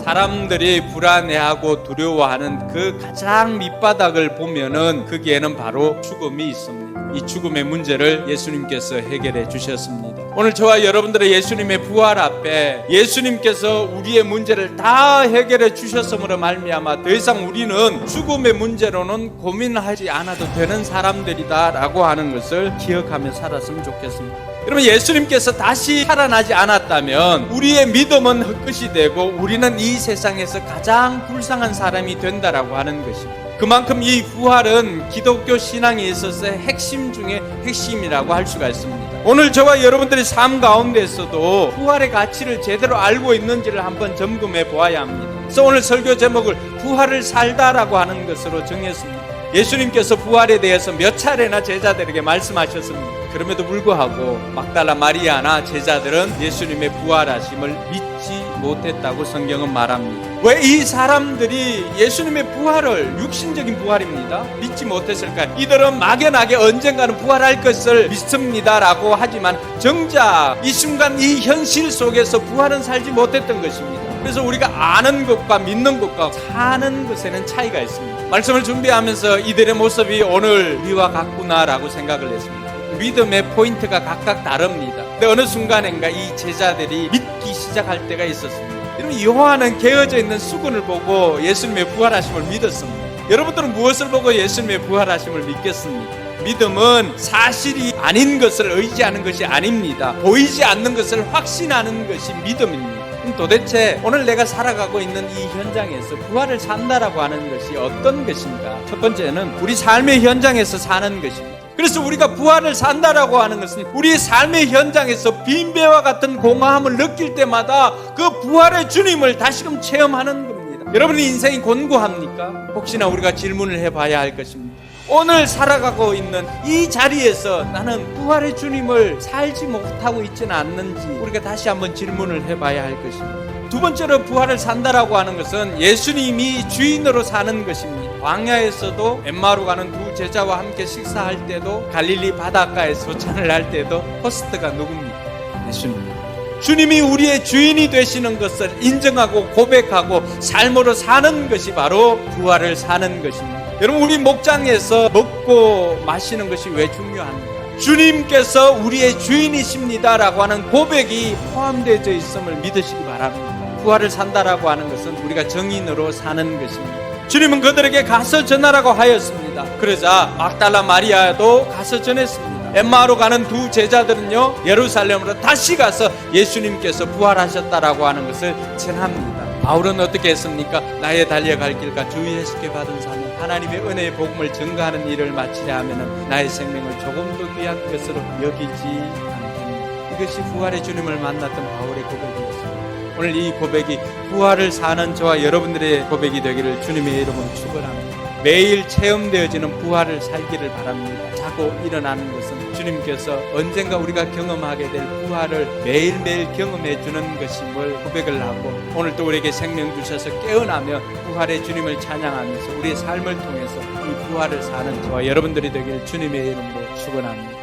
사람들이 불안해하고 두려워하는 그 가장 밑바닥을 보면은 거기에는 바로 죽음이 있습니다. 이 죽음의 문제를 예수님께서 해결해 주셨습니다. 오늘 저와 여러분들의 예수님의 부활 앞에 예수님께서 우리의 문제를 다 해결해 주셨음으로 말미암아 더 이상 우리는 죽음의 문제로는 고민하지 않아도 되는 사람들이다라고 하는 것을 기억하며 살았으면 좋겠습니다. 여러분, 예수님께서 다시 살아나지 않았다면 우리의 믿음은 헛것이 되고 우리는 이 세상에서 가장 불쌍한 사람이 된다라고 하는 것입니다. 그만큼 이 부활은 기독교 신앙에 있어서의 핵심 중에 핵심이라고 할 수가 있습니다. 오늘 저와 여러분들의 삶 가운데서도 부활의 가치를 제대로 알고 있는지를 한번 점검해 보아야 합니다. 그래서 오늘 설교 제목을 부활을 살다라고 하는 것으로 정했습니다. 예수님께서 부활에 대해서 몇 차례나 제자들에게 말씀하셨습니다. 그럼에도 불구하고 막달라 마리아나 제자들은 예수님의 부활하심을 믿지 못했다고 성경은 말합니다. 왜 이 사람들이 예수님의 부활을, 육신적인 부활입니다, 믿지 못했을까요? 이들은 막연하게 언젠가는 부활할 것을 믿습니다라고 하지만 정작 이 순간 이 현실 속에서 부활은 살지 못했던 것입니다. 그래서 우리가 아는 것과 믿는 것과 사는 것에는 차이가 있습니다. 말씀을 준비하면서 이들의 모습이 오늘 우리와 같구나라고 생각을 했습니다. 믿음의 포인트가 각각 다릅니다. 근데 어느 순간인가 이 제자들이 믿기 시작할 때가 있었습니다. 여러분, 요한은 개어져 있는 수건을 보고 예수님의 부활하심을 믿었습니다. 여러분들은 무엇을 보고 예수님의 부활하심을 믿겠습니까? 믿음은 사실이 아닌 것을 의지하는 것이 아닙니다. 보이지 않는 것을 확신하는 것이 믿음입니다. 그럼 도대체 오늘 내가 살아가고 있는 이 현장에서 부활을 산다라고 하는 것이 어떤 것인가? 첫 번째는 우리 삶의 현장에서 사는 것입니다. 그래서 우리가 부활을 산다라고 하는 것은 우리 삶의 현장에서 빈배와 같은 공허함을 느낄 때마다 그 부활의 주님을 다시금 체험하는 겁니다. 여러분의 인생이 곤고합니까? 혹시나 우리가 질문을 해봐야 할 것입니다. 오늘 살아가고 있는 이 자리에서 나는 부활의 주님을 살지 못하고 있지는 않는지 우리가 다시 한번 질문을 해봐야 할 것입니다. 두 번째로 부활을 산다라고 하는 것은 예수님이 주인으로 사는 것입니다. 광야에서도 엠마오로 가는 두 제자와 함께 식사할 때도, 갈릴리 바닷가에서 소찬을 할 때도 호스트가 누굽니까? 예수님입니다. 주님이 우리의 주인이 되시는 것을 인정하고 고백하고 삶으로 사는 것이 바로 부활을 사는 것입니다. 여러분, 우리 목장에서 먹고 마시는 것이 왜 중요합니까? 주님께서 우리의 주인이십니다라고 하는 고백이 포함되어 있음을 믿으시기 바랍니다. 부활을 산다라고 하는 것은 우리가 정인으로 사는 것입니다. 주님은 그들에게 가서 전하라고 하였습니다. 그러자 막달라 마리아도 가서 전했습니다. 엠마오로 가는 두 제자들은요, 예루살렘으로 다시 가서 예수님께서 부활하셨다라고 하는 것을 전합니다. 바울은 어떻게 했습니까? 나의 달려갈 길과 주 예수께 받은 사명, 하나님의 은혜의 복음을 증거하는 일을 마치려 하면 나의 생명을 조금도 귀한 것으로 여기지 않겠네. 이것이 부활의 주님을 만났던 바울의 고백이었습니다. 오늘 이 고백이 부활을 사는 저와 여러분들의 고백이 되기를 주님의 이름으로 축원합니다. 매일 체험되어지는 부활을 살기를 바랍니다. 자고 일어나는 것은 주님께서 언젠가 우리가 경험하게 될 부활을 매일매일 경험해 주는 것임을 고백을 하고, 오늘 또 우리에게 생명 주셔서 깨어나며 부활의 주님을 찬양하면서 우리의 삶을 통해서 이 부활을 사는 저와 여러분들이 되기를 주님의 이름으로 축원합니다.